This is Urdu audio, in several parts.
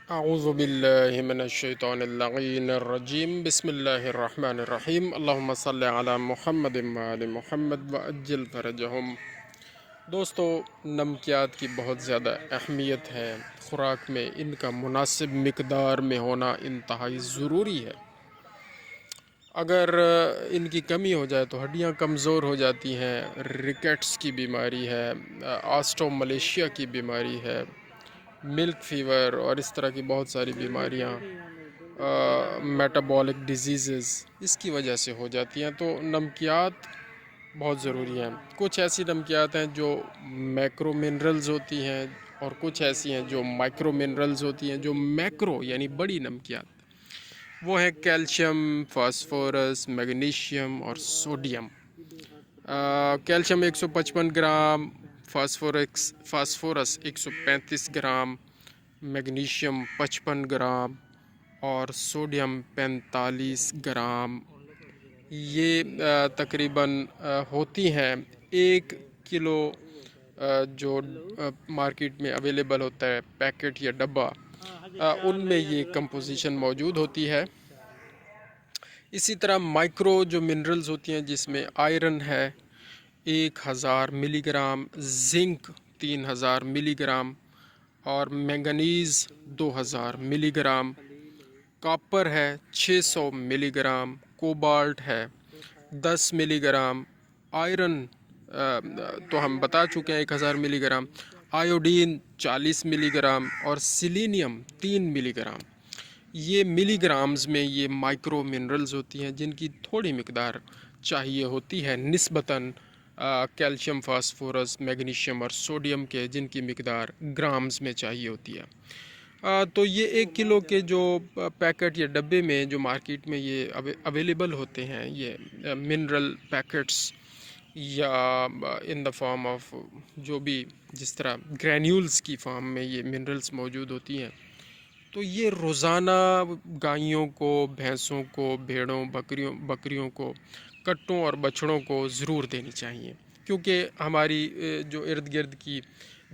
اعوذ باللہ من الشیطان اللعین الرجیم بسم اللہ الرحمن الرحیم اللہم صلی علی محمد وآل محمد وعجل فرجہم۔ دوستو، نمکیات کی بہت زیادہ اہمیت ہے۔ خوراک میں ان کا مناسب مقدار میں ہونا انتہائی ضروری ہے۔ اگر ان کی کمی ہو جائے تو ہڈیاں کمزور ہو جاتی ہیں، ریکٹس کی بیماری ہے، آسٹو ملیشیا کی بیماری ہے، ملک فیور اور اس طرح کی بہت ساری بیماریاں، میٹابولک ڈیزیزز اس کی وجہ سے ہو جاتی ہیں۔ تو نمکیات بہت ضروری ہیں۔ کچھ ایسی نمکیات ہیں جو میکرو منرلز ہوتی ہیں اور کچھ ایسی ہیں جو مائکرو منرلز ہوتی ہیں۔ جو میکرو یعنی بڑی نمکیات وہ ہیں کیلشیم، فاسفورس، میگنیشیم اور sodium. Calcium 155 gram, phosphorus 135 gram, magnesium 55 gram اور سوڈیم 45 گرام، یہ تقریباً ہوتی ہیں 1 کلو جو مارکیٹ میں اویلیبل ہوتا ہے پیکٹ یا ڈبہ، ان میں یہ کمپوزیشن موجود ہوتی ہے۔ اسی طرح مائکرو جو منرلز ہوتی ہیں جس میں آئرن ہے 1000 ملی گرام، زنک 3000 ملی گرام اور مینگنیز 2000 ملی گرام، کاپر ہے 600 ملی گرام، کوبالٹ ہے 10 ملی گرام، آئرن تو ہم بتا چکے ہیں 1000 ملی گرام، آیوڈین 40 ملی گرام اور سیلینیم 3 ملی گرام۔ یہ ملی گرامز میں یہ مائکرو منرلز ہوتی ہیں جن کی تھوڑی مقدار چاہیے ہوتی ہے نسبتاً کیلشیم، فاسفورس، میگنیشیم اور سوڈیم کے، جن کی مقدار گرامز میں چاہیے ہوتی ہے۔ تو یہ 1 کلو کے جو پیکٹ یا ڈبے میں جو مارکیٹ میں یہ اویلیبل ہوتے ہیں، یہ منرل پیکٹس یا ان دا فارم آف جو بھی جس طرح گرینیولز کی فارم میں یہ منرلز موجود ہوتی ہیں، تو یہ روزانہ گائیوں کو، بھینسوں کو، بھیڑوں، بکریوں کو، کٹوں اور بچھڑوں کو ضرور دینی چاہیے، کیونکہ ہماری جو ارد گرد کی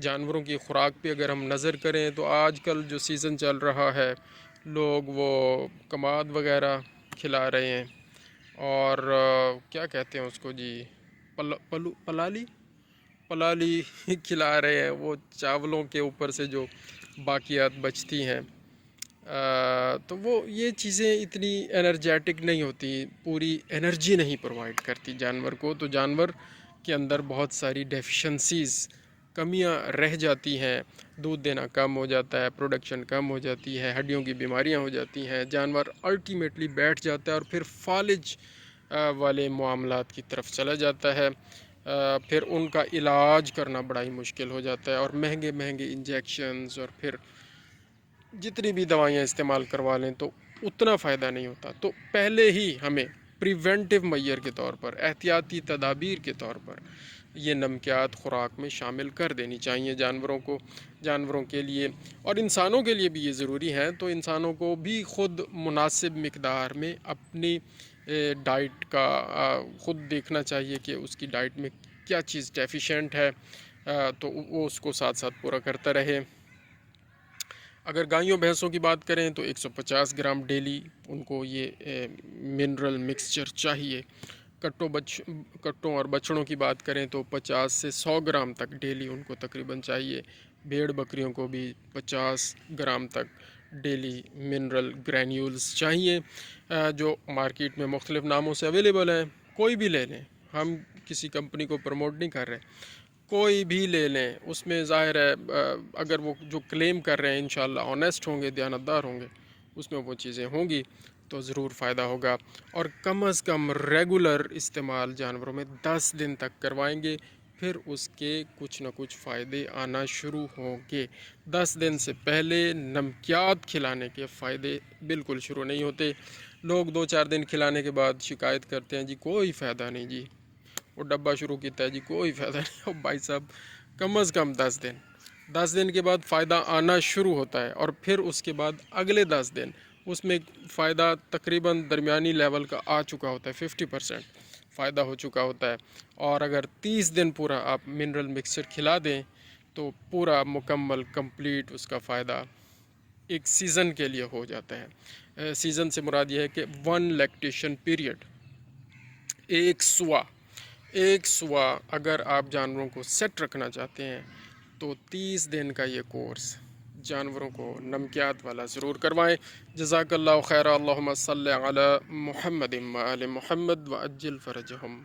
جانوروں کی خوراک پہ اگر ہم نظر کریں تو آج کل جو سیزن چل رہا ہے لوگ وہ کماد وغیرہ کھلا رہے ہیں اور کیا کہتے ہیں اس کو جی، پلالی کھلا رہے ہیں، وہ چاولوں کے اوپر سے جو باقیات بچتی ہیں، تو وہ یہ چیزیں اتنی انرجیٹک نہیں ہوتی، پوری انرجی نہیں پرووائڈ کرتی جانور کو، تو جانور کے اندر بہت ساری ڈیفیشنسیز، کمیاں رہ جاتی ہیں، دودھ دینا کم ہو جاتا ہے، پروڈکشن کم ہو جاتی ہے، ہڈیوں کی بیماریاں ہو جاتی ہیں، جانور الٹیمیٹلی بیٹھ جاتا ہے اور پھر فالج والے معاملات کی طرف چلا جاتا ہے۔ پھر ان کا علاج کرنا بڑا ہی مشکل ہو جاتا ہے اور مہنگے انجیکشنز اور پھر جتنی بھی دوائیاں استعمال کروا لیں تو اتنا فائدہ نہیں ہوتا۔ تو پہلے ہی ہمیں پریونٹیو میئر کے طور پر، احتیاطی تدابیر کے طور پر یہ نمکیات خوراک میں شامل کر دینی چاہیے جانوروں کے لیے، اور انسانوں کے لیے بھی یہ ضروری ہے۔ تو انسانوں کو بھی خود مناسب مقدار میں اپنی ڈائٹ کا خود دیکھنا چاہیے کہ اس کی ڈائٹ میں کیا چیز ڈیفیشینٹ ہے، تو وہ اس کو ساتھ ساتھ پورا کرتا رہے۔ اگر گائیوں بھینسوں کی بات کریں تو 150 گرام ڈیلی ان کو یہ منرل مکسچر چاہیے۔ کٹوں اور بچڑوں کی بات کریں تو 50 سے 100 گرام تک ڈیلی ان کو تقریباً چاہیے۔ بھیڑ بکریوں کو بھی 50 گرام تک ڈیلی منرل گرینیولز چاہیے، جو مارکیٹ میں مختلف ناموں سے اویلیبل ہیں، کوئی بھی لے لیں، ہم کسی کمپنی کو پروموٹ نہیں کر رہے، کوئی بھی لے لیں، اس میں ظاہر ہے اگر وہ جو کلیم کر رہے ہیں انشاءاللہ آنیسٹ ہوں گے، دیانتدار ہوں گے، اس میں وہ چیزیں ہوں گی تو ضرور فائدہ ہوگا۔ اور کم از کم ریگولر استعمال جانوروں میں 10 دن تک کروائیں گے، پھر اس کے کچھ نہ کچھ فائدے آنا شروع ہوں گے۔ 10 دن سے پہلے نمکیات کھلانے کے فائدے بالکل شروع نہیں ہوتے۔ لوگ 2-4 دن کھلانے کے بعد شکایت کرتے ہیں جی کوئی فائدہ نہیں جی، وہ ڈبہ شروع کیتا ہے جی کوئی فائدہ نہیں۔ اور بھائی صاحب کم از کم 10 دن کے بعد فائدہ آنا شروع ہوتا ہے، اور پھر اس کے بعد اگلے 10 دن اس میں فائدہ تقریباً درمیانی لیول کا آ چکا ہوتا ہے، 50% فائدہ ہو چکا ہوتا ہے۔ اور اگر 30 دن پورا آپ منرل مکسچر کھلا دیں تو پورا مکمل کمپلیٹ اس کا فائدہ ایک سیزن کے لیے ہو جاتا ہے. سیزن سے مراد یہ ہے کہ 1 لیکٹیشن پیریڈ، ایک سوا اگر آپ جانوروں کو سیٹ رکھنا چاہتے ہیں تو 30 دن کا یہ کورس جانوروں کو نمکیات والا ضرور کروائیں. جزاک اللہ خیر. اللہم صلی علی محمد و آل محمد وعجل فرجہم.